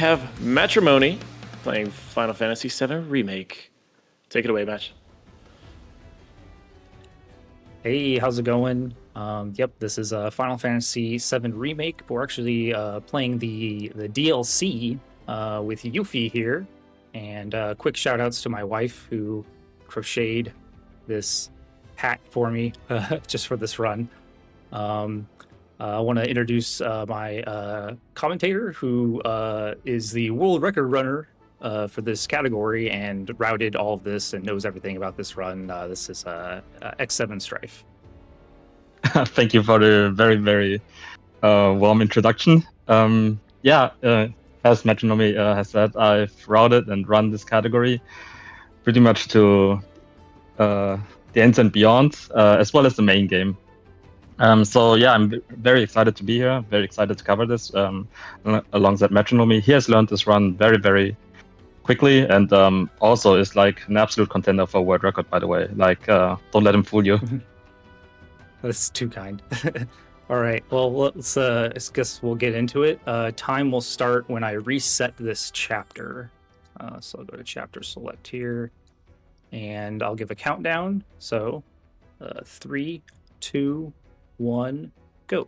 have Matrimony playing Final Fantasy VII Remake. Take it away, Match. Hey, how's it going? Yep, this is Final Fantasy VII Remake. We're actually playing the DLC with Yuffie here. And quick shout outs to my wife who crocheted this hat for me just for this run. I want to introduce my commentator who is the world record runner for this category and routed all of this and knows everything about this run. This is X7 Strife. Thank you for the very, very warm introduction. As Matrimony has said, I've routed and run this category pretty much to the ends and beyond, as well as the main game. I'm very excited to be here, very excited to cover this alongside Matrimony. He has learned this run very, very quickly, and also is like an absolute contender for a world record, by the way. Like, don't let him fool you. That's too kind. All right, well, I guess we'll get into it. Time will start when I reset this chapter. So I'll go to chapter select here, and I'll give a countdown. So 3, 2, 1, go.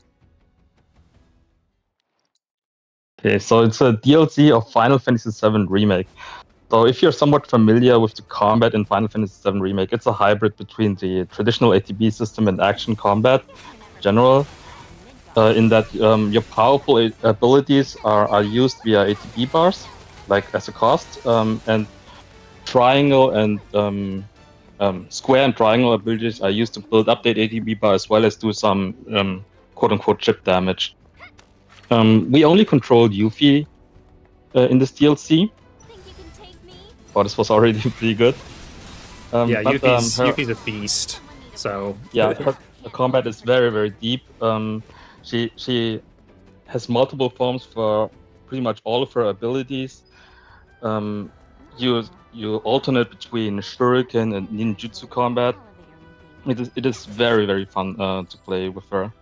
Okay, so it's a DLC of Final Fantasy VII Remake. So if you're somewhat familiar with the combat in Final Fantasy VII Remake, it's a hybrid between the traditional ATB system and action combat in general, in that your powerful abilities are used via ATB bars, like as a cost, and triangle and square and triangle abilities are used to build up that ATB bar as well as do some quote-unquote chip damage. We only controlled Yuffie in this DLC. Oh, this was already pretty good. Yuffie's a beast. So yeah, her combat is very, very deep. She has multiple forms for pretty much all of her abilities. You alternate between Shuriken and Ninjutsu combat. It is very, very fun to play with her.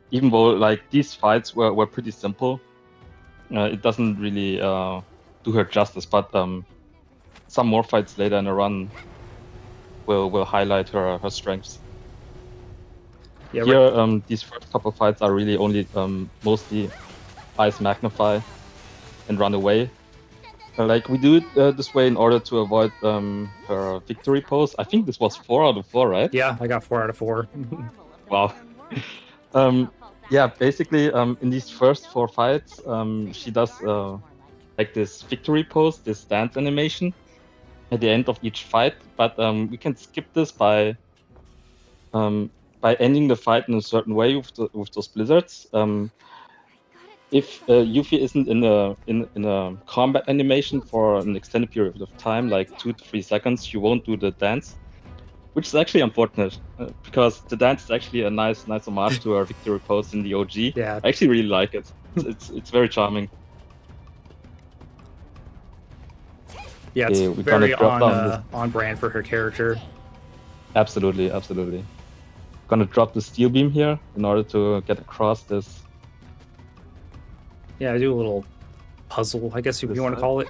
Even though like these fights were pretty simple, it doesn't really do her justice. But some more fights later in the run will highlight her strengths. Yeah, here, right. These first couple fights are really only mostly Ice Magnify and run away. Like we do it this way in order to avoid her victory pose. I think this was 4 out of 4, right? Yeah, I got 4 out of 4. Wow. Basically, in these first 4 fights, she does like this victory pose, this dance animation at the end of each fight. But we can skip this by ending the fight in a certain way with those blizzards. If Yuffie isn't in a combat animation for an extended period of time, like 2 to 3 seconds, you won't do the dance, which is actually unfortunate because the dance is actually a nice homage to her victory pose in the OG. Yeah, I actually really like it. It's very charming. Yeah, it's very on brand for her character. Absolutely. Gonna drop the steel beam here in order to get across this. Yeah, I do a little puzzle, I guess if you want to call it.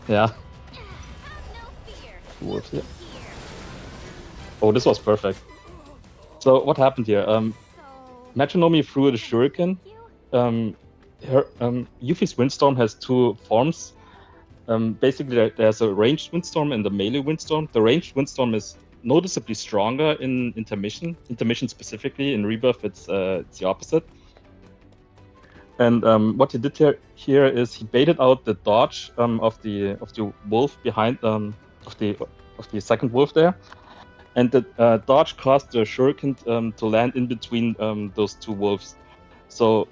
Yeah. Oh, this was perfect. So what happened here? Matrimony threw the Shuriken. Yuffie's Windstorm has 2 forms. Basically, there's a ranged Windstorm and a melee Windstorm. The ranged Windstorm is noticeably stronger in Intermission. Intermission specifically, in Rebirth, it's the opposite. And what he did here is he baited out the dodge of the wolf behind of the second wolf there, and the dodge caused the Shuriken to land in between those 2 wolves. So,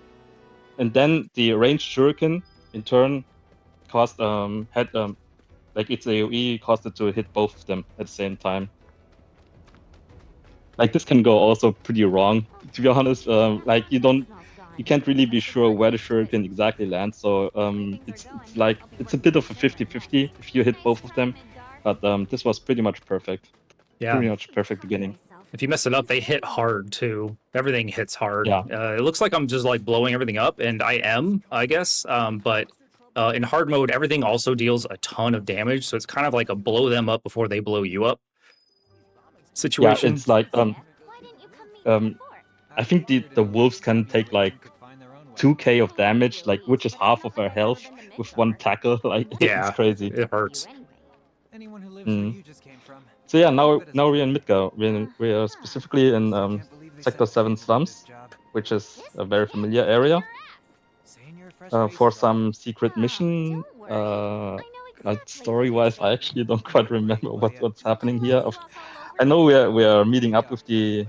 and then the ranged Shuriken in turn caused like its AOE caused it to hit both of them at the same time. Like this can go also pretty wrong, to be honest. Like you can't really be sure where the Shuriken exactly lands, so it's a bit of a 50-50 if you hit both of them, but this was pretty much perfect. Yeah. Pretty much perfect beginning. If you mess it up, they hit hard too. Everything hits hard. Yeah. It looks like I'm just like blowing everything up, and I am, I guess. But in hard mode, everything also deals a ton of damage, so it's kind of like a blow them up before they blow you up situation. Yeah, it's like I think the wolves can take like 2k of damage, like which is half of our health with one tackle. Like Yeah. it's crazy. It hurts. So yeah, now we're in Midgar. We are specifically in Sector 7 slums, which is a very familiar area for some secret mission. Story-wise, I actually don't quite remember what's happening here. I know we are meeting up with the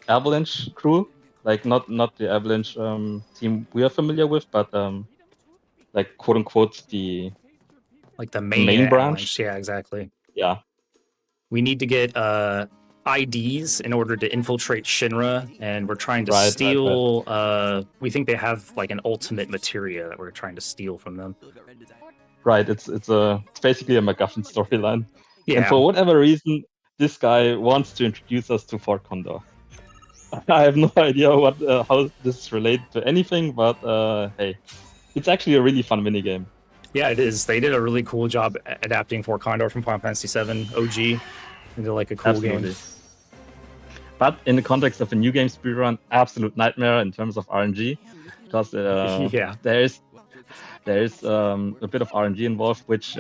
Avalanche crew, like not the Avalanche team we are familiar with, but like quote unquote the main branch. Yeah, exactly. Yeah. We need to get IDs in order to infiltrate Shinra, and we're trying to steal. Right. We think they have like an ultimate materia that we're trying to steal from them. Right. It's basically a MacGuffin storyline. Yeah. And for whatever reason, this guy wants to introduce us to Fort Condor. I have no idea how this is related to anything, but hey, it's actually a really fun minigame. Yeah, it is. They did a really cool job adapting Fort Condor from Final Fantasy VII OG into like a cool game. But in the context of a new game speedrun, absolute nightmare in terms of RNG, because yeah, there is a bit of RNG involved, which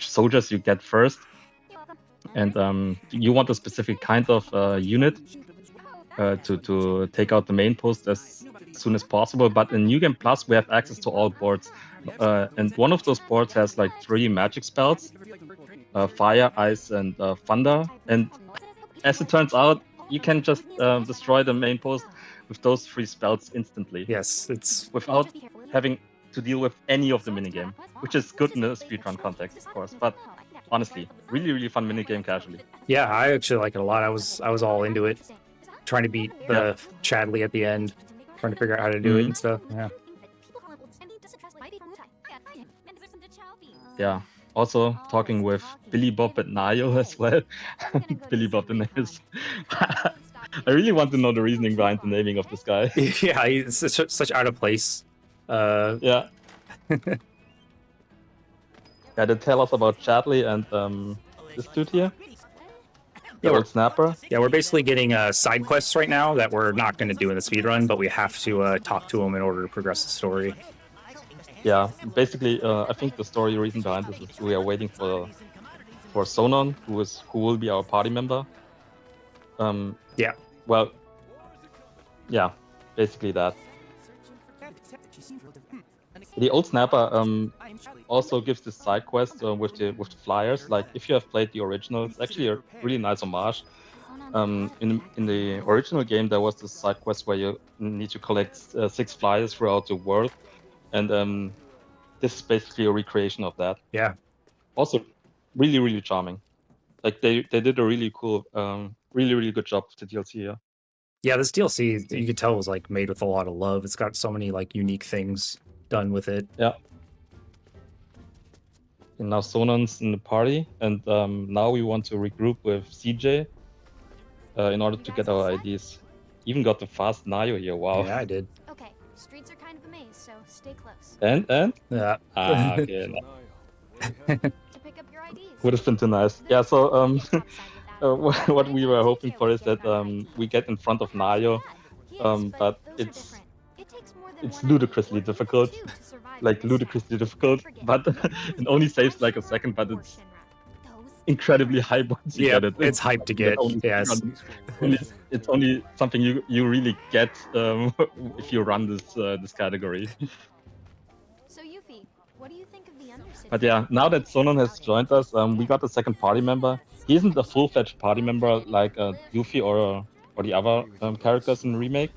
soldiers you get first, and you want a specific kind of unit to take out the main post as soon as possible. But in New Game Plus, we have access to all boards, and one of those boards has like 3 magic spells: fire, ice, and thunder. And as it turns out, you can just destroy the main post with those 3 spells instantly. Yes, it's without having to deal with any of the minigame, which is good in the speedrun context, of course. But honestly, really, really fun minigame casually. Yeah, I actually like it a lot. I was all into it, trying to beat the Chadley at the end, trying to figure out how to do it and stuff. Yeah. Yeah. Also talking with Billy Bob and Nayo as well. Billy Bob the name is. I really want to know the reasoning behind the naming of this guy. Yeah, he's such out of place. Yeah. Yeah, they tell us about Chadley and this dude here. The old snapper. Yeah, we're basically getting side quests right now that we're not going to do in the speedrun, but we have to talk to him in order to progress the story. Yeah, basically, I think the story reason behind this is we are waiting for Sonon, who will be our party member. Yeah. Well, yeah, basically that. The old snapper also gives this side quest with the flyers. Like if you have played the original, it's actually a really nice homage. In the original game, there was this side quest where you need to collect 6 flyers throughout the world, and this is basically a recreation of that. Yeah. Also, really, really charming. Like they did a really cool, really, really good job with the DLC here. Yeah, this DLC you could tell was like made with a lot of love. It's got so many like unique things done with it. Yeah. And now Sonon's in the party, and now we want to regroup with CJ in order to get our IDs. Even got the fast Nayo here. Wow. Yeah, I did. Okay, streets are kind of a maze, so stay close. And yeah. Okay. To pick up your IDs. Would have been too nice. Yeah. So what we were hoping for is that we get in front of Nayo, but it's ludicrously difficult. Like ludicrously difficult, but it only saves like a second, but it's incredibly high once you get it. It's hype to get. Yes. It's only something you really get if you run this category. So Yuffie, what do you think of the Undercity? But yeah, now that Sonon has joined us, we got a second party member. He isn't a full-fledged party member like Yuffie or the other characters in Remake,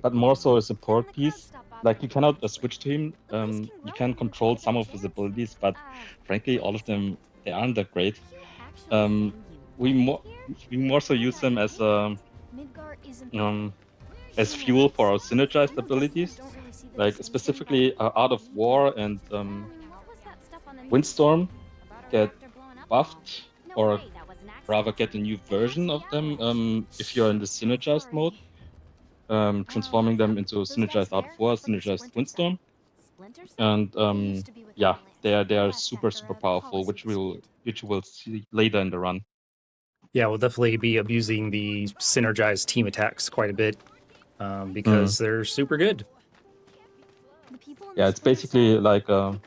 but more so a support piece. Like you cannot switch to him. You can control some of his abilities, but frankly, all of them they aren't that great. We more so use him as fuel for our synergized abilities, like specifically Art of War and Windstorm get buffed or rather get a new version of them if you're in the synergized mode, transforming them into synergized Art 4, synergized Windstorm. And yeah, they are super powerful, which you will see later in the run. Yeah, we'll definitely be abusing the synergized team attacks quite a bit because they're super good. Yeah, it's basically like a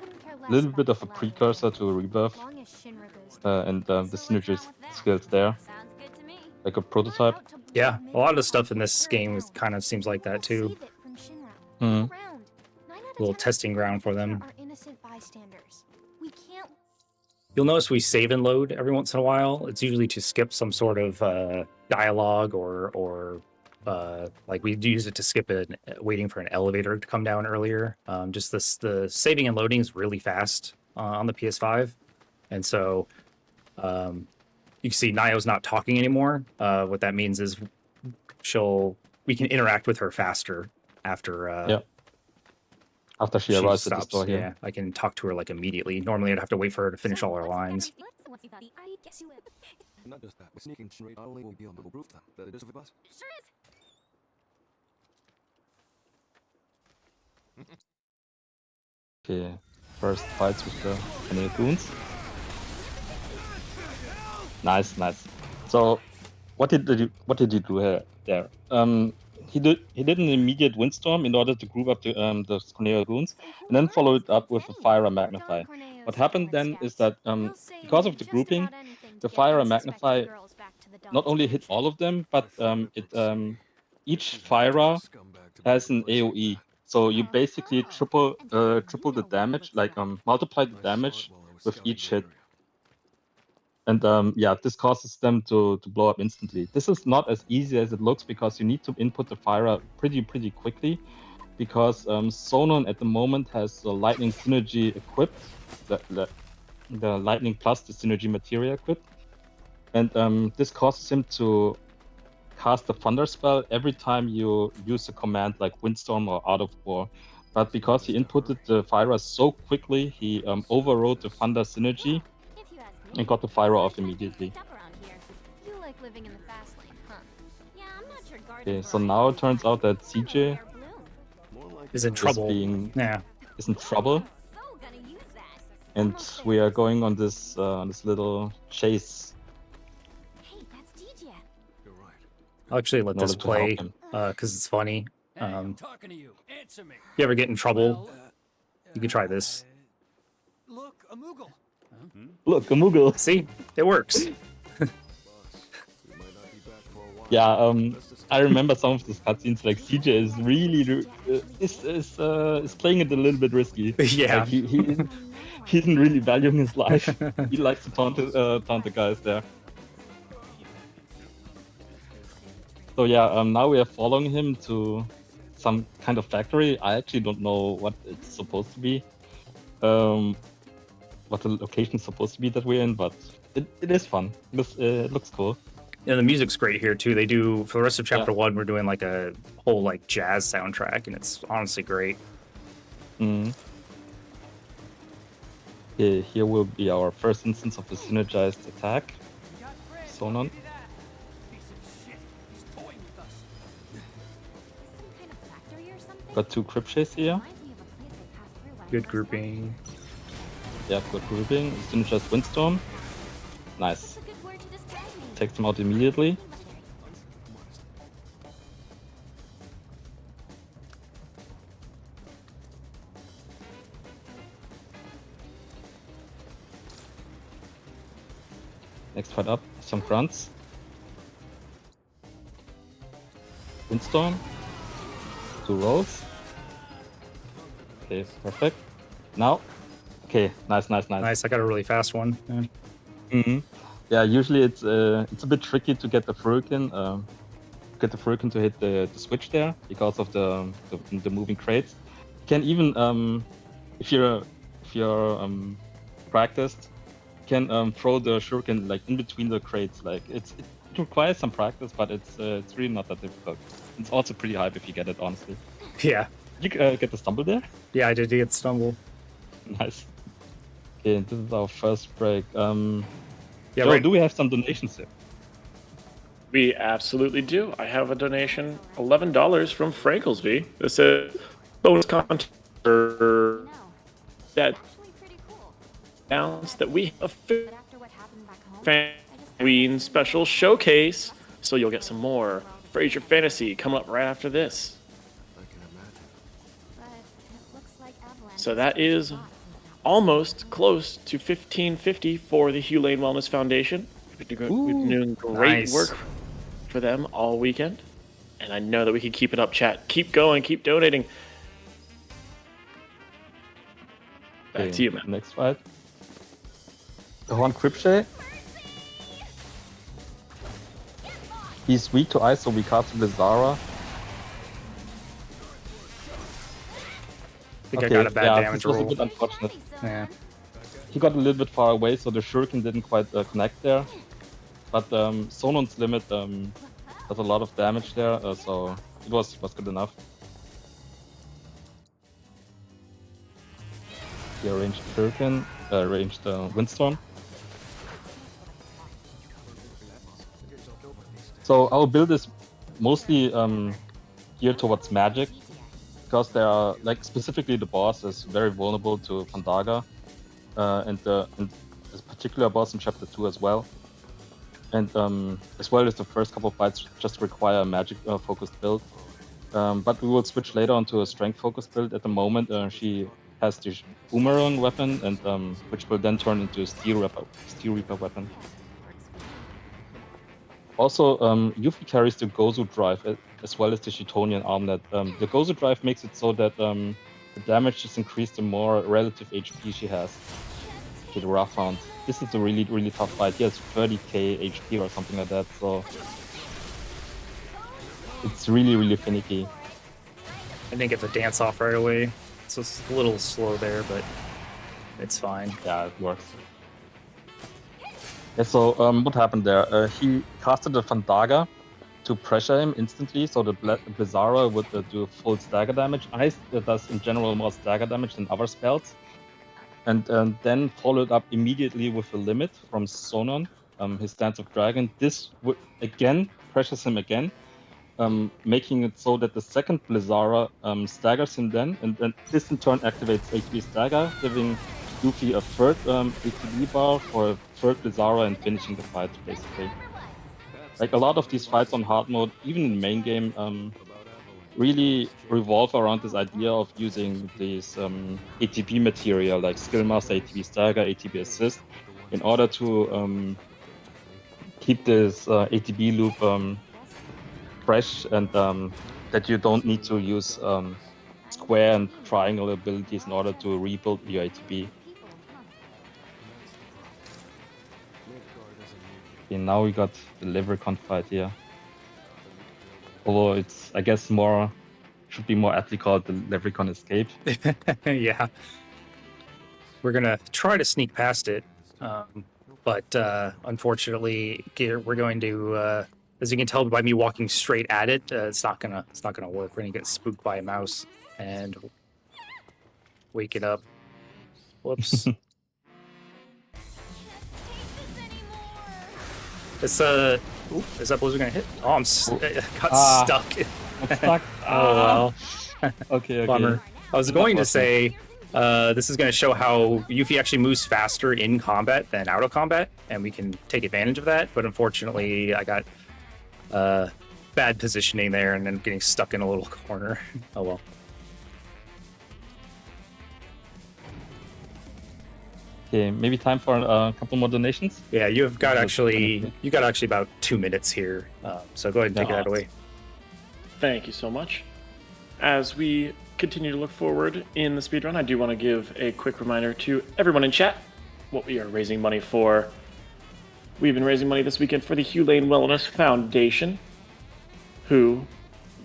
little bit of a precursor to Rebirth, and the synergy skills there, like a prototype. Yeah, a lot of the stuff in this game kind of seems like that too. Hmm. Little testing ground for them. You'll notice we save and load every once in a while. It's usually to skip some sort of dialogue or like we use it to skip it waiting for an elevator to come down earlier. Just the saving and loading is really fast on the PS5, and so you can see Nayo's not talking anymore. What that means is we can interact with her faster after after she arrives stops. at the store here. Yeah, I can talk to her like immediately. Normally I'd have to wait for her to finish all her lines. Not just that, with sneaking rate, I only will be able to prove them that it is with us. Sure is. Okay, first fights with the enemy goons. Nice. So, what did you do here? There, he did an immediate windstorm in order to group up the Corneo goons, and then followed up with a fire and magnify. What happened then is that because of the grouping, the fire and magnify not only hit all of them, but each fire has an AOE. So you basically triple the damage, like multiply the damage with each hit. And yeah, this causes them to blow up instantly. This is not as easy as it looks because you need to input the fire pretty quickly, because Sonon at the moment has the lightning synergy equipped, the lightning plus the synergy materia equipped, and this causes him to cast a thunder spell every time you use a command like windstorm or Art of War. But because he inputted the fire so quickly, he overrode the thunder synergy and got the fire off immediately. Okay, so now it turns out that CJ Is in trouble. is in trouble, and we are going on this little chase. I'll actually let this play because it's funny. You ever get in trouble? You can try this. Look, a Moogle. Look, a Moogle. See, it works. Yeah, I remember some of these cutscenes. Like CJ is really is playing it a little bit risky. Yeah, like, he isn't really valuing his life. He likes to taunt the guys there. So yeah, now we are following him to some kind of factory. I actually don't know what it's supposed to be, what the location is supposed to be that we're in, but it is fun. It looks cool. Yeah, the music's great here too. They do for the rest of chapter 1. We're doing like a whole like jazz soundtrack, and it's honestly great. Okay, here will be our first instance of the synergized attack. Sonon. Got 2 Cryptchase here. Good grouping. Yeah, good grouping. Synergized Windstorm. Nice. Takes him out immediately. Next fight up, some grunts. Windstorm. 2 rolls. Okay, perfect. Now, okay, nice. Nice. I got a really fast one. Yeah. Yeah, usually it's a bit tricky to get the Furrican, to hit the switch there because of the moving crates. You can even if you're practiced, you can throw the Shuriken like in between the crates. Like it requires some practice, but it's really not that difficult. It's also pretty hype if you get it, honestly. Yeah. You get the stumble there? Yeah, I did get stumble. Nice. Okay, this is our first break. Yeah, Joe, right. do we have some donations here? We absolutely do. I have a donation, $11 from Franklesby. This is bonus content for No, that actually pretty cool. announced that we have a But after what happened back home, Halloween special showcase. So you'll get some more Frasier Fantasy coming up right after this. I can imagine. But it looks like Avalanche So has that changed a is lot since that. almost close to $15.50 for the Hugh Lane Wellness Foundation. We've been doing great Nice. work for them all weekend. And I know that we can keep it up, chat. Keep going, keep donating. Back Okay, to you, man. Next fight. The Horn Cripshay. He's weak to ice, so we cast Blizzara. I think I got a bad damage this was a roll. bit unfortunate. Yeah. He got a little bit far away, so the Shuriken didn't quite connect there. But Sonon's limit does a lot of damage there, so it was good enough. He arranged Shuriken, arranged Windstorm. So our build is mostly geared towards magic, because they are, like, specifically the boss is very vulnerable to Pandaga, and this particular boss in Chapter 2 as well. And as well as the first couple of fights just require a magic focused build. But we will switch later onto a strength focused build. At the moment, she has the boomerang weapon, and which will then turn into a Steel Reaper weapon. Also, Yuffie carries the Gozu drive as well as the Shitonian armlet. The Gozu drive makes it so that the damage is increased the more relative HP she has with the Rough Hound. This is a really, really tough fight. He has 30k HP or something like that, so it's really, really finicky. I didn't get the dance off right away. So it's a little slow there, but it's fine. Yeah, it works. Yeah, so what happened there? He casted the Fandaga to pressure him instantly, so the Blizzara would do full stagger damage. Ice does in general more stagger damage than other spells. And then followed up immediately with a limit from Sonon, his Dance of Dragon. This would again pressures him again, making it so that the second Blizzara staggers him then, and then this in turn activates ATB Stagger, giving Yuffie a third ATB bar for a third Blizzara and finishing the fight, basically. Like, a lot of these fights on hard mode, even in the main game, really revolve around this idea of using this ATB material, like Skillmaster, ATB Stagger, ATB Assist, in order to keep this ATB loop fresh, and that you don't need to use square and triangle abilities in order to rebuild your ATB. Okay, now we got the Leprechaun fight here. Although it's, I guess, should be more aptly called the Leprechaun Escape. Yeah. We're gonna try to sneak past it, but unfortunately, we're going to, as you can tell by me walking straight at it, it's not gonna work. We're gonna get spooked by a mouse and wake it up. Whoops. It's ooh, is that blizzard gonna hit? Oh, I'm got stuck. I'm stuck. Oh well. Okay. Bummer. I was going to say this is going to show how Yuffie actually moves faster in combat than out of combat, and we can take advantage of that. But unfortunately, I got bad positioning there, and then getting stuck in a little corner. Oh well. Okay, maybe time for a couple more donations. Yeah, you've got actually about 2 minutes here, so go ahead and take that away. Thank you so much. As we continue to look forward in the speedrun, I do want to give a quick reminder to everyone in chat what we are raising money for. We've been raising money this weekend for the Hugh Lane Wellness Foundation, who,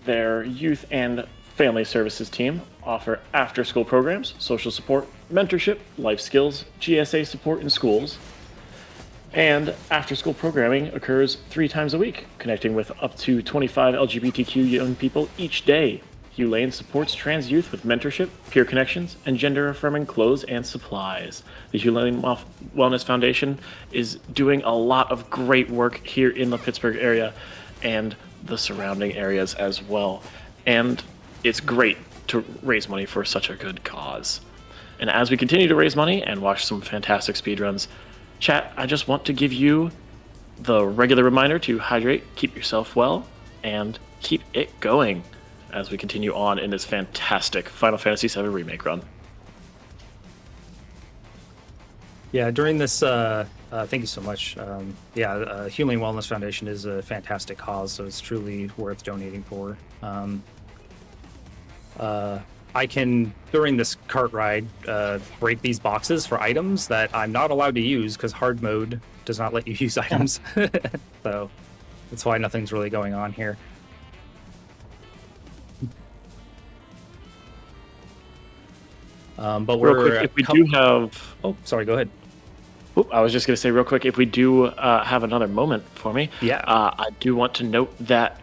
their youth and family services team, offer after-school programs, social support, mentorship, life skills, GSA support in schools, and after-school programming occurs 3 times a week, connecting with up to 25 LGBTQ young people each day. Hugh Lane supports trans youth with mentorship, peer connections, and gender-affirming clothes and supplies. The Hugh Lane Wellness Foundation is doing a lot of great work here in the Pittsburgh area and the surrounding areas as well. And it's great to raise money for such a good cause. And as we continue to raise money and watch some fantastic speedruns, chat, I just want to give you the regular reminder to hydrate, keep yourself well, and keep it going as we continue on in this fantastic Final Fantasy VII Remake run. Yeah, during this, thank you so much. Hugh Lane Wellness Foundation is a fantastic cause, so it's truly worth donating for. I can, during this cart ride, break these boxes for items that I'm not allowed to use because hard mode does not let you use items. So that's why nothing's really going on here. But Real we're quick, if we do have... Oh, sorry, go ahead. I was just going to say real quick, if we do have another moment for me, Yeah. I do want to note that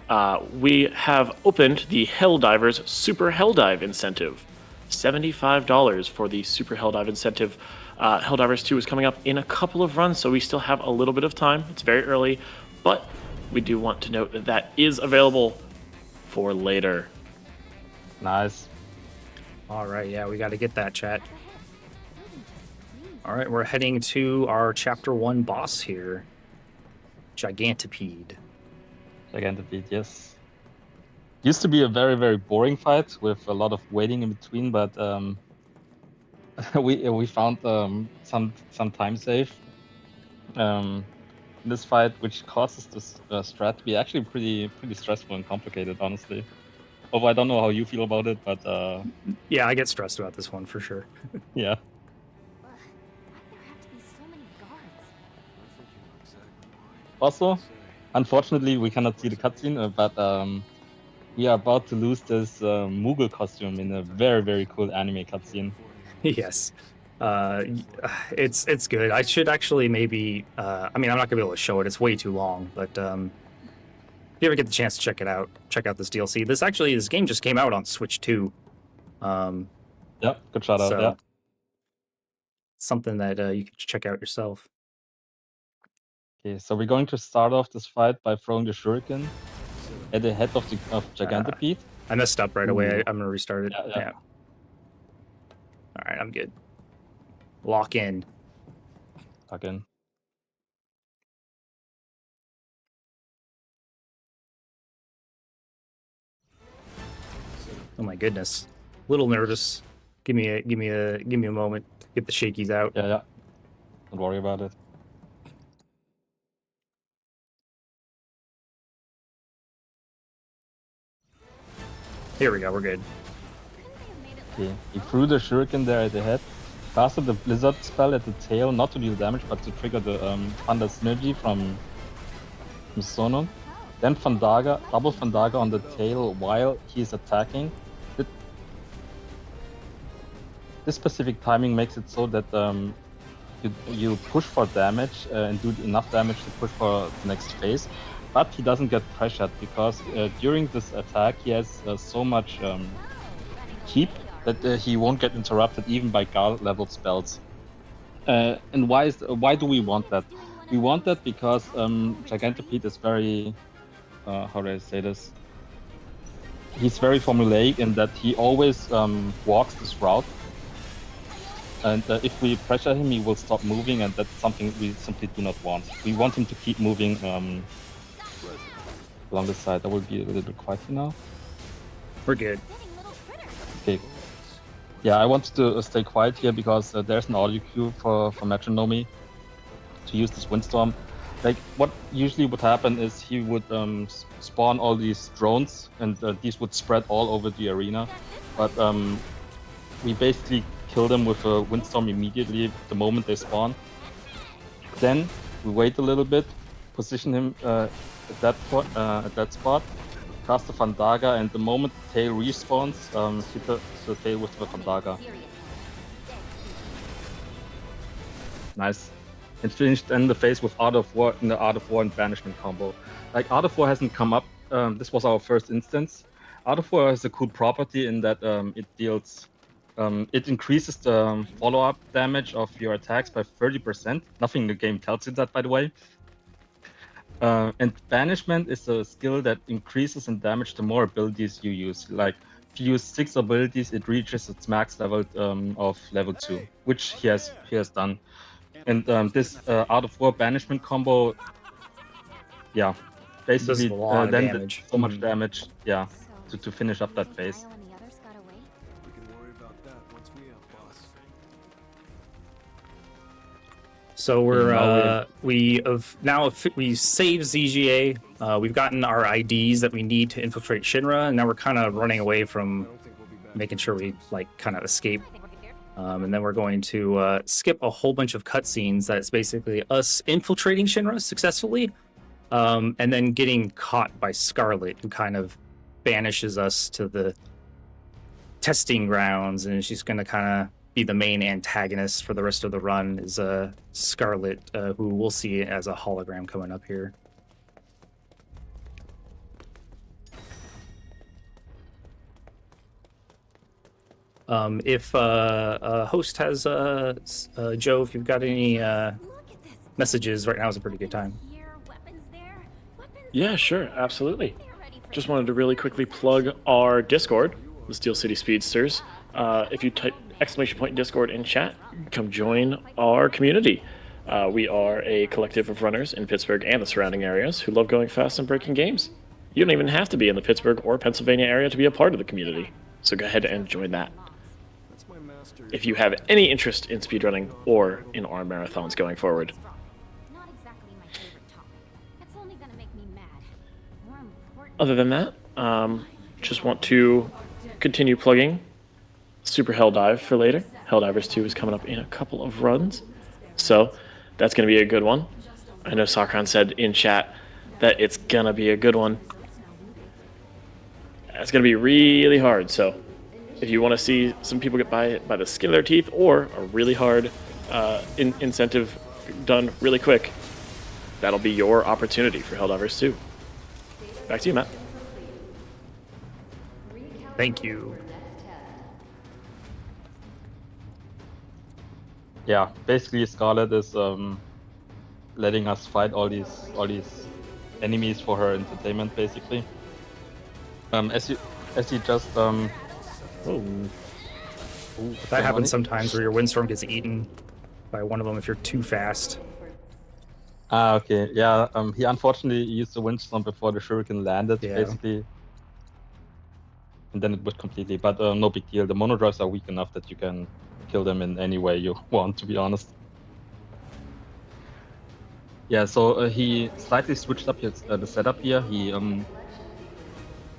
we have opened the Helldivers Super Helldive incentive. $75 for the Super Helldive incentive. Helldivers 2 is coming up in a couple of runs, so we still have a little bit of time. It's very early, but we do want to note that that is available for later. Nice. All right, yeah, we got to get that, chat. All right, we're heading to our Chapter 1 boss here. Gigantipede. Gigantipede, yes. Used to be a very, very boring fight with a lot of waiting in between, but we found some time save in this fight, which causes this strat to be actually pretty stressful and complicated, honestly. Although I don't know how you feel about it, but Yeah, I get stressed about this one for sure. yeah. Why there have to be so many guards? Also, unfortunately, we cannot see the cutscene, but we are about to lose this Moogle costume in a very, very cool anime cutscene. Yes. It's good. I should actually maybe I mean, I'm not gonna be able to show it, it's way too long, but if you ever get the chance to check it out, check out this DLC. This game just came out on Switch 2. Yeah, good shout out. So Yeah. something that you can check out yourself. Okay, so we're going to start off this fight by throwing the shuriken at the head of Gigantipede. I messed up right away. Ooh. I'm gonna restart it. Yeah. All right, I'm good. Lock in. Again. Oh my goodness. Little nervous. Give me a moment. Get the shakies out. Yeah. Don't worry about it. Here we go. We're good. Okay, he threw the shuriken there at the head, casted the blizzard spell at the tail, not to deal damage, but to trigger the thunder synergy from Sonon. Then Fandaga, double Fandaga on the tail while he's attacking. This specific timing makes it so that you push for damage and do enough damage to push for the next phase, but he doesn't get pressured because during this attack he has so much keep that he won't get interrupted even by guard level spells. And why do we want that? We want that because Gigantipede is very how do I say this? He's very formulaic in that he always walks this route. And if we pressure him, he will stop moving, and that's something we simply do not want. We want him to keep moving along the side. That will be a little bit quiet now. We're good. Okay. Yeah, I wanted to stay quiet here because there's an audio cue for Matrimony to use this windstorm. Like, what usually would happen is he would spawn all these drones, and these would spread all over the arena. But we basically kill them with a windstorm immediately the moment they spawn. Then we wait a little bit, position him at that spot, cast the Fandaga, and the moment the tail respawns, hit the tail with the Fandaga. Nice. And finished then the phase with Art of War in the Art of War and Banishment combo. Like, Art of War hasn't come up. This was our first instance. Out of War has a cool property in that it increases the follow-up damage of your attacks by 30%. Nothing in the game tells you that, by the way. And Banishment is a skill that increases in damage the more abilities you use. Like, if you use 6 abilities, it reaches its max level of level 2, which he has done. And this Out of War Banishment combo, yeah, basically Does a lot of then did damage. so much damage, yeah, to finish up that phase. Kyle and the others got away? We can worry about that once we have boss. So we saved ZGA. We've gotten our IDs that we need to infiltrate Shinra, and now we're kind of running away I from don't think we'll be back. making sure we kind of escape. I think we're good here. And then we're going to skip a whole bunch of cutscenes that's basically us infiltrating Shinra successfully, and then getting caught by Scarlet, who kind of banishes us to the testing grounds, and she's going to kind of be the main antagonist for the rest of the run, is Scarlet, who we'll see as a hologram coming up here. If a host has Joe, if you've got any Look at this. messages right now, is a pretty good time. Here, weapons there. Weapons Yeah, sure, absolutely. They're ready for Just wanted to really quickly plug our Discord, the Steel City Speedsters. If you type !Discord in chat, come join our community. We are a collective of runners in Pittsburgh and the surrounding areas who love going fast and breaking games. You don't even have to be in the Pittsburgh or Pennsylvania area to be a part of the community, so go ahead and join that. That's my master. If you have any interest in speedrunning or in our marathons going forward. Not exactly my favorite topic. It's only gonna make me mad. More important. Other than that, just want to continue plugging Super Helldive for later. Helldivers 2 is coming up in a couple of runs, so that's going to be a good one. I know Sakran said in chat that it's going to be a good one. It's going to be really hard, so if you want to see some people get by the skin of their teeth or a really hard incentive done really quick, that'll be your opportunity for Helldivers 2. Back to you, Matt. Thank you. Yeah, basically Scarlet is letting us fight all these enemies for her entertainment, basically. As you just Oh. That happens Bonnie? sometimes where your windstorm gets eaten by one of them if you're too fast. okay, yeah. He unfortunately used the windstorm before the shuriken landed, Yeah. basically, and then it would completely. But no big deal. The monodrives are weak enough that you can kill them in any way you want, to be honest. Yeah, so he slightly switched up the setup here. He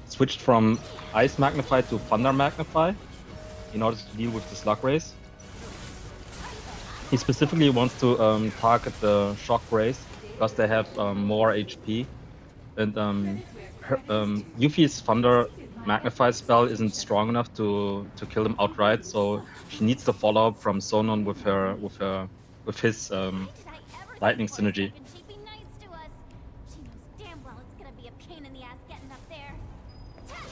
switched from Ice Magnify to Thunder Magnify in order to deal with the slug race. He specifically wants to target the shock race because they have more HP, and Yuffie's Thunder Magnify spell isn't strong enough to kill them outright, so she needs the follow-up from Sonon with his lightning synergy. She'd be nice to us. She knows damn well it's gonna be a pain in the ass getting up there.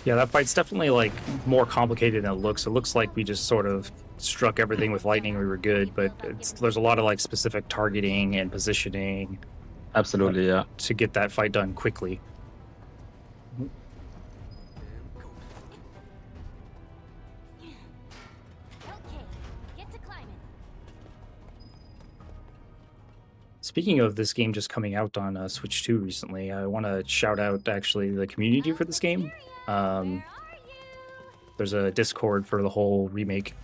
Yeah, that fight's definitely like more complicated than it looks. It looks like we just sort of struck everything with lightning. We were good, but there's a lot of like specific targeting and positioning Absolutely, yeah. to get that fight done quickly. Okay, get to climbing. Speaking of this game just coming out on Switch 2 recently, I want to shout out actually the community for this game. Where are you? There's a Discord for the whole remake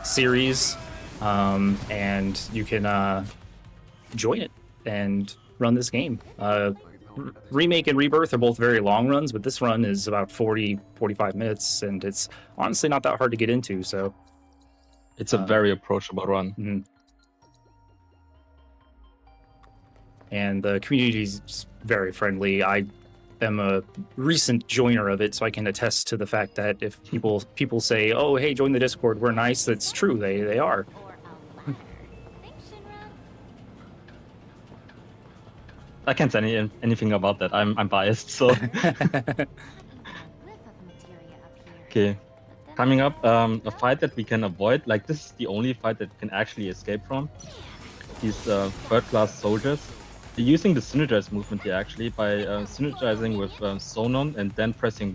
series, and you can join it and run this game. Remake and Rebirth are both very long runs, but this run is about 40-45 minutes, and it's honestly not that hard to get into. So It's a very approachable run. mhm. And the community is very friendly. I am a recent joiner of it, so I can attest to the fact that if people say, "Oh, hey, join the Discord, we're nice," that's true. They are. Or a liar. Thanks, Shinra. I can't say anything about that. I'm biased, so Whiff of Okay, But then coming up, again, a fight that we can avoid. Like this is the only fight that we can actually escape from. These third-class soldiers. They're using the synergize movement here actually by synergizing with Sonon and then pressing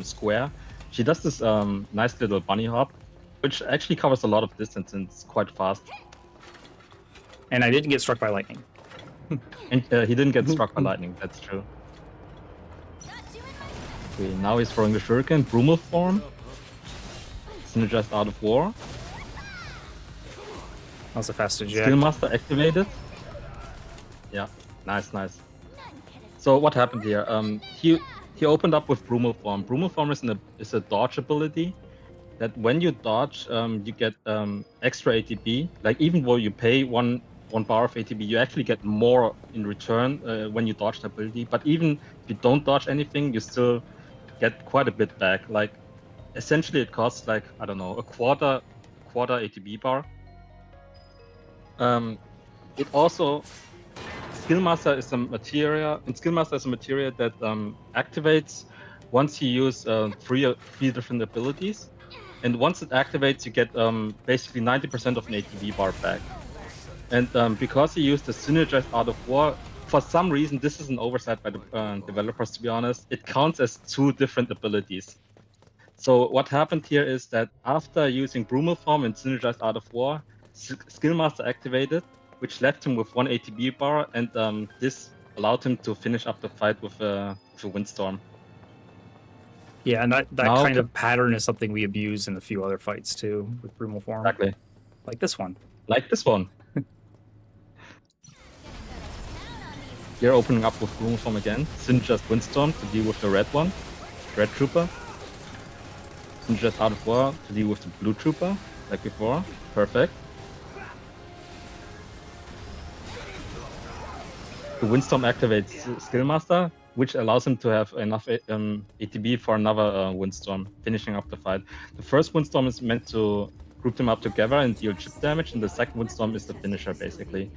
square. She does this nice little bunny hop, which actually covers a lot of distance and it's quite fast. And I didn't get struck by lightning. And he didn't get struck by lightning, that's true. Okay, now he's throwing the shuriken, Brumal form. Synergized out of war. That was a fast eject. Skill Master activated. Yeah, nice. So what happened here? He opened up with Brumal form. Brumal form is a dodge ability that when you dodge, you get extra ATB. Like even though you pay one bar of ATB, you actually get more in return when you dodge the ability. But even if you don't dodge anything, you still get quite a bit back. Like essentially, it costs like I don't know a quarter ATB bar. It also Skillmaster is a materia, and Skillmaster is a materia that activates once you use three different abilities, and once it activates, you get basically 90% of an ATB bar back. And because he used the synergized out of war, for some reason this is an oversight by the developers. To be honest, it counts as two different abilities. So what happened here is that after using Brumal form and synergized out of war, Skillmaster activated, which left him with one ATB bar, and this allowed him to finish up the fight with a Windstorm. Yeah, and that Now kind of pattern is something we abuse in a few other fights too, with Brumal form. Exactly. Like this one. Like this one. Here opening up with Brumal form again. Synergized Windstorm to deal with the red one. Red Trooper. Synergized out of war to deal with the blue Trooper, like before. Perfect. The Windstorm activates Skillmaster, which allows him to have enough ATB for another Windstorm, finishing up the fight. The first Windstorm is meant to group them up together and deal chip damage, and the second Windstorm is the finisher, basically.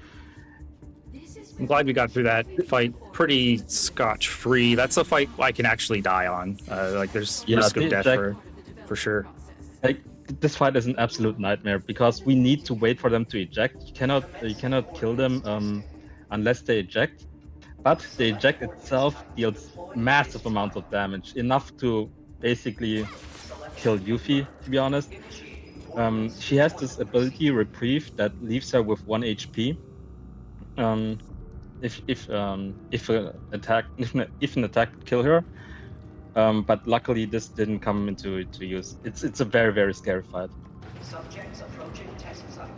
I'm glad we got through that fight pretty scotch-free. That's a fight I can actually die on. Like, there's risk of death for sure. Like, this fight is an absolute nightmare because we need to wait for them to eject. You cannot kill them unless they eject. But the eject itself deals massive amounts of damage, enough to basically kill Yuffie, to be honest. She has this ability, Reprieve, that leaves her with 1 HP. If an attack would kill her. But luckily this didn't come into use. It's a very, very scary fight. Subjects approaching test site.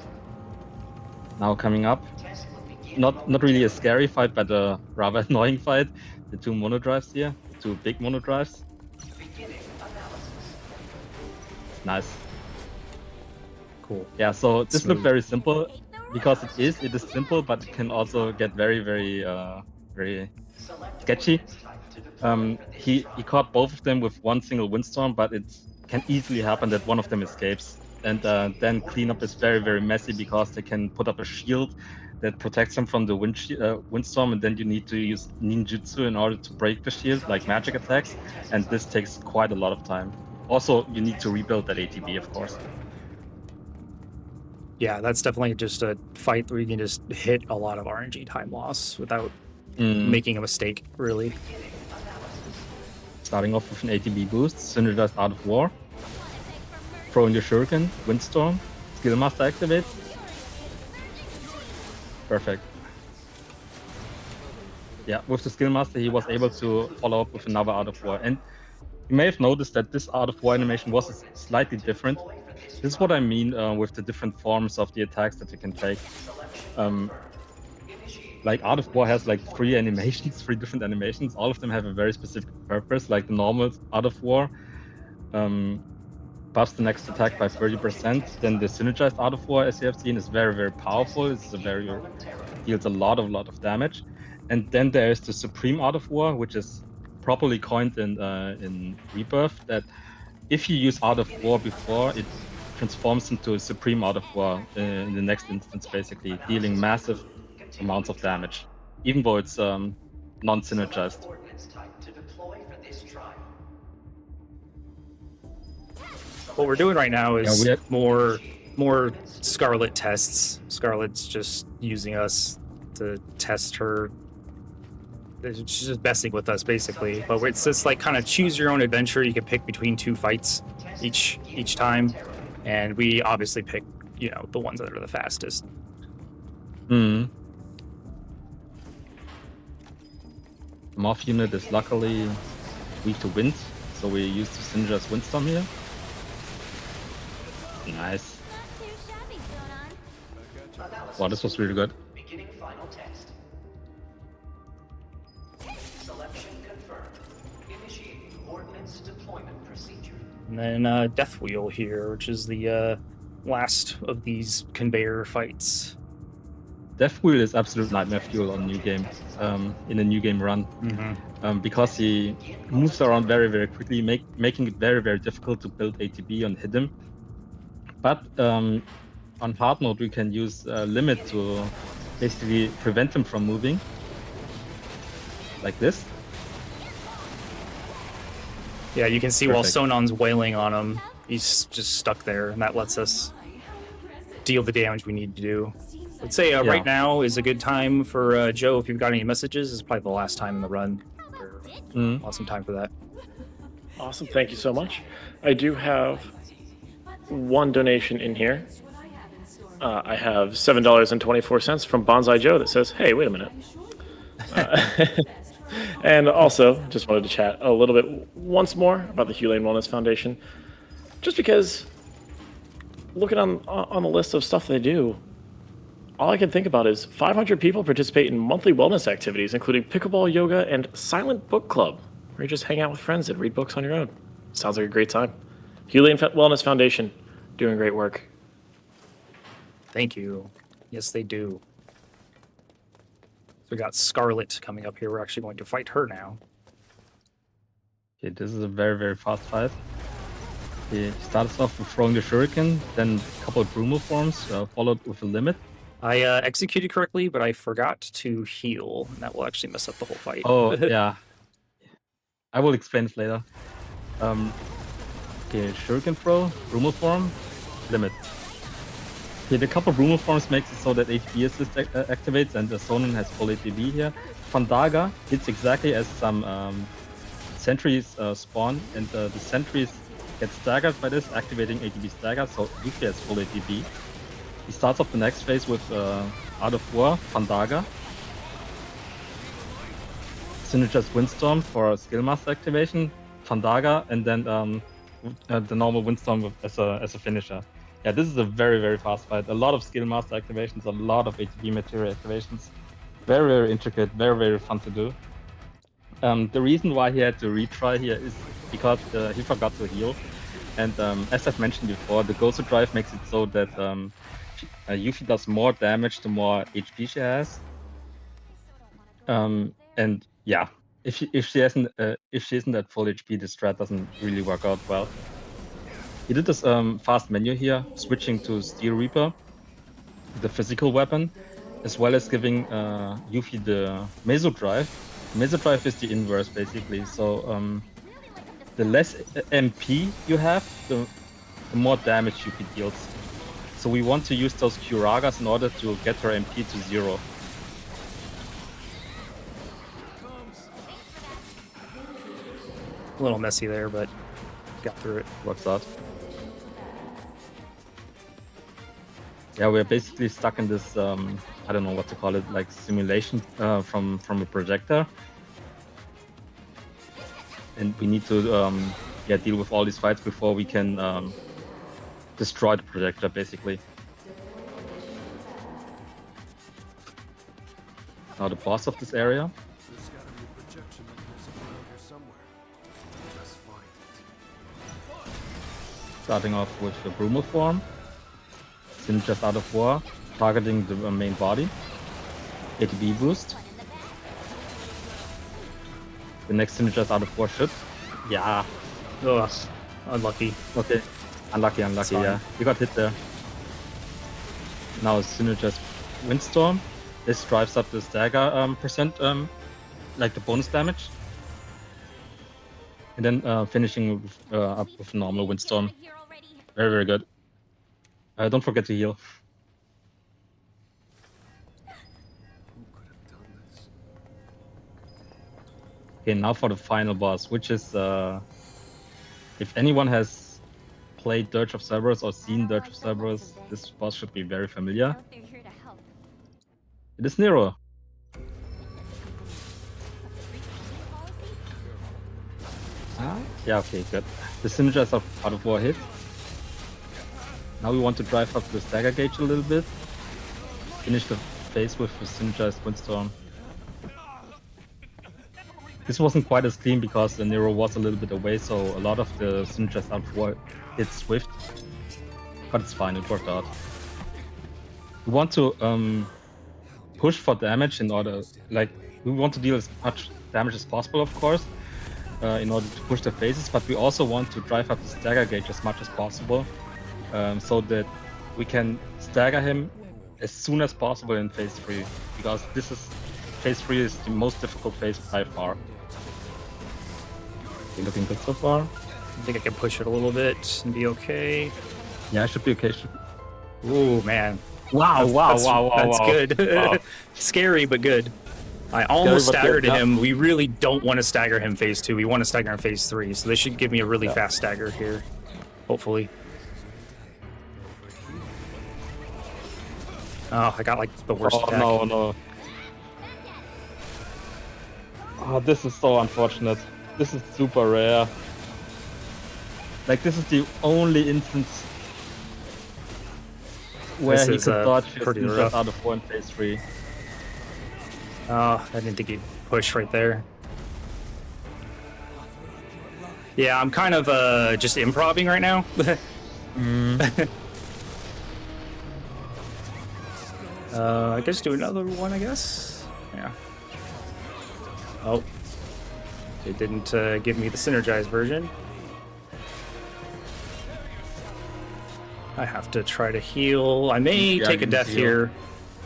Now coming up. Test will begin. Not really a scary fight, but a rather annoying fight. The two monodrives here, the two big monodrives. Beginning analysis. Nice. Cool. Yeah, so this looked Smooth. very simple because it is simple, but it can also get very, very, very sketchy. He caught both of them with one single Windstorm, but it can easily happen that one of them escapes. And then cleanup is very, very messy because they can put up a shield that protects them from the Windstorm, and then you need to use ninjutsu in order to break the shield, like magic attacks, and this takes quite a lot of time. Also, you need to rebuild that ATB, of course. Yeah, that's definitely just a fight where you can just hit a lot of RNG time loss without making a mistake, really. Starting off with an ATB boost, synergized out of war. Throwing the shuriken, Windstorm, Skillmaster activate. Perfect. Yeah, with the Skillmaster he was able to follow up with another out of war. And you may have noticed that this out of war animation was slightly different. This is what I mean with the different forms of the attacks that you can take. Like out of war has like three different animations. All of them have a very specific purpose. Like the normal out of war buffs the next attack by 30%. Then the synergized out of war, as you have seen, is very, very powerful. Deals a lot of damage. And then there is the supreme out of war, which is properly coined in Rebirth, that if you use out of war before, it transforms into a supreme out of war in the next instance, basically dealing massive amounts of damage, even though it's non-synergized. what we're doing right now is we more Scarlet tests. Scarlet's just using us to test her. She's just messing with us basically. But it's just like kind of choose your own adventure. You can pick between 2 fights each time, and we obviously pick the ones that are the fastest. The Morph unit is luckily weak to wind, so we use the Syndra's Windstorm here. Nice. Not too shabby, Sonon. Analysis. Wow, this was really good. Beginning final test. Selection confirmed. Initiating ordnance deployment procedure. And then Death Wheel here, which is the last of these conveyor fights. Death Wheel is absolute nightmare fuel on new game, in a new game run, because he moves around very, very quickly, making it very, very difficult to build ATB and hit him. But on hard mode, we can use limit to basically prevent him from moving, like this. Yeah, you can see Perfect. while Sonon's wailing on him, he's just stuck there, and that lets us deal the damage we need to do. I'd say right now is a good time for Joe. If you've got any messages, it's probably the last time in the run. Awesome time for that. Awesome, thank you so much. I do have one donation in here. I have $7.24 from Bonzaijoe that says, "Hey, wait a minute." And also, just wanted to chat a little bit once more about the Hulane Wellness Foundation, just because looking on the list of stuff they do, all I can think about is 500 people participate in monthly wellness activities, including pickleball, yoga, and silent book club, where you just hang out with friends and read books on your own. Sounds like a great time. Hulane Wellness Foundation, doing great work. Thank you. Yes, they do. So we got Scarlet coming up here. We're actually going to fight her now. Okay, this is a very, very fast fight. He starts off with throwing the shuriken, then a couple of Brumal forms, followed with a limit. I executed correctly, but I forgot to heal, and that will actually mess up the whole fight. Oh, yeah. I will explain this later. Okay, shuriken throw, Brumal form, limit. Okay, the couple of Brumal forms makes it so that ATB assist activates, and the Sonon has full ATB here. Fandaga hits exactly as some sentries spawn, and the sentries get staggered by this, activating ATB stagger, so Yuffie has full ATB. He starts off the next phase with Out of War, Fandaga. Synergist Windstorm for Skill Master activation, Fandaga, and then the normal Windstorm as a finisher. Yeah, this is a very, very fast fight. A lot of Skill Master activations, a lot of ATB material activations. Very, very intricate, very, very fun to do. The reason why he had to retry here is because he forgot to heal. And as I've mentioned before, the Gosu Drive makes it so that Yuffie does more damage the more HP she has. And yeah, if she isn't at full HP, the strat doesn't really work out well. He did this fast menu here, switching to Steel Reaper, the physical weapon, as well as giving Yuffie the Meso Drive. Meso Drive is the inverse basically, so the less MP you have, the more damage Yuffie deals. So we want to use those Kuragas in order to get her MP to 0. A little messy there, but got through it. Works out. Yeah, we're basically stuck in this, I don't know what to call it, like simulation from a projector. And we need to deal with all these fights before we can destroy the projector, basically. Now the boss of this area. There's gotta be a projection mechanism around here somewhere. Let's find it. Starting off with the Brumal form. Just Out of War, targeting the main body. ATB boost. The next Just Out of War should. Yeah. Ugh, unlucky. Okay. Unlucky, yeah. You got hit there. Now Synergist Windstorm. This drives up the stagger percent, like the bonus damage. And then finishing up with normal Windstorm. Here already. Very, very good. Don't forget to heal. Who could have done this? Okay, now for the final boss, which is if anyone has played Dirge of Cerberus or seen Dirge of Cerberus, this boss should be very familiar. Out there here to help. It is Nero. Yeah, okay, good. The Synergize out of war hit. Now we want to drive up the stagger gauge a little bit. Finish the phase with the Synergized Windstorm. This wasn't quite as clean because the Nero was a little bit away, so a lot of the Synergized out of war hit Swift. But it's fine, it worked out. We want to push for damage in order, like, we want to deal as much damage as possible, of course, in order to push the phases, but we also want to drive up the stagger gauge as much as possible, so that we can stagger him as soon as possible in phase 3, because phase 3 is the most difficult phase by far. You're looking good so far. I think I can push it a little bit and be okay. Yeah, I should be okay. Ooh, man. Wow, That's wow. good. Wow. Scary, but good. I almost but good, staggered yeah. him. We really don't want to stagger him phase 2. We want to stagger him phase 3. So this should give me a really fast stagger here. Hopefully. Oh, I got like the worst attack. No. Oh, this is so unfortunate. This is super rare. Like, this is the only instance where This he is, could dodge his pretty ninjas rough. out of 1 phase 3. Oh, I didn't think he'd push right there. Yeah, I'm kind of just improvising right now. I guess do another one, I guess. Yeah. Oh. It didn't give me the synergized version. I have to try to heal. I may Yeah, take a you death heal. here,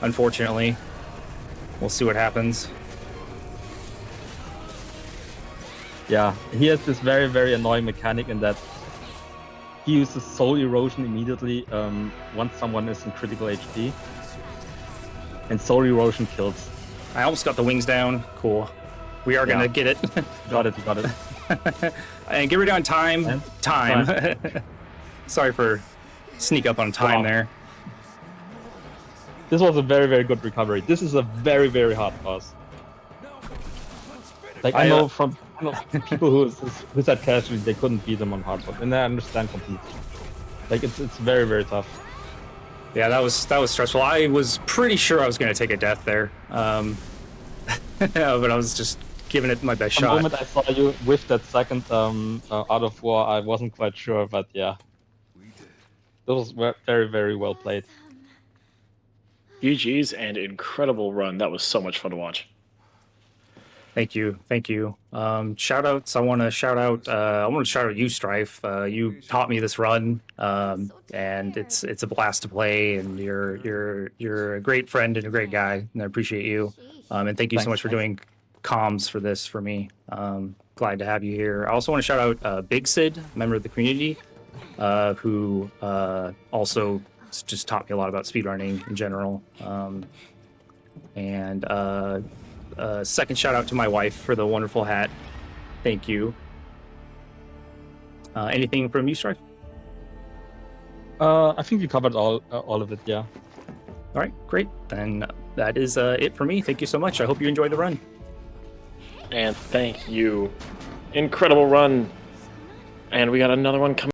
unfortunately. We'll see what happens. Yeah, he has this very, very annoying mechanic in that he uses soul erosion immediately once someone is in critical HP. And soul erosion kills. I almost got the wings down. Cool. We are Yeah. gonna get it. Got it. And get rid on time. And Time. Sorry for sneak up on time Wow. there. This was a very, very good recovery. This is a very, very hard boss. Like, I know from people who said casually they couldn't beat him on hard mode, and I understand completely. Like, it's very, very tough. Yeah, that was stressful. I was pretty sure I was gonna take a death there. But I was just giving it my best The shot. moment I saw you with that second out of war, I wasn't quite sure, but yeah. Those were very, very well played. GG's and incredible run. That was so much fun to watch. Thank you. Shout outs. I want to shout out you, Strife. You taught me this run, and it's a blast to play. And you're a great friend and a great guy, and I appreciate you. And thank you so much for doing comms for this for me. Glad to have you here. I also want to shout out Big Sid, member of the community, who also just taught me a lot about speedrunning in general. And second shout out to my wife for the wonderful hat. Thank you. Anything from you, Strife? I think you covered all of it, yeah. All right, great. Then that is it for me. Thank you so much. I hope you enjoyed the run. And thank you. Incredible run. And we got another one coming.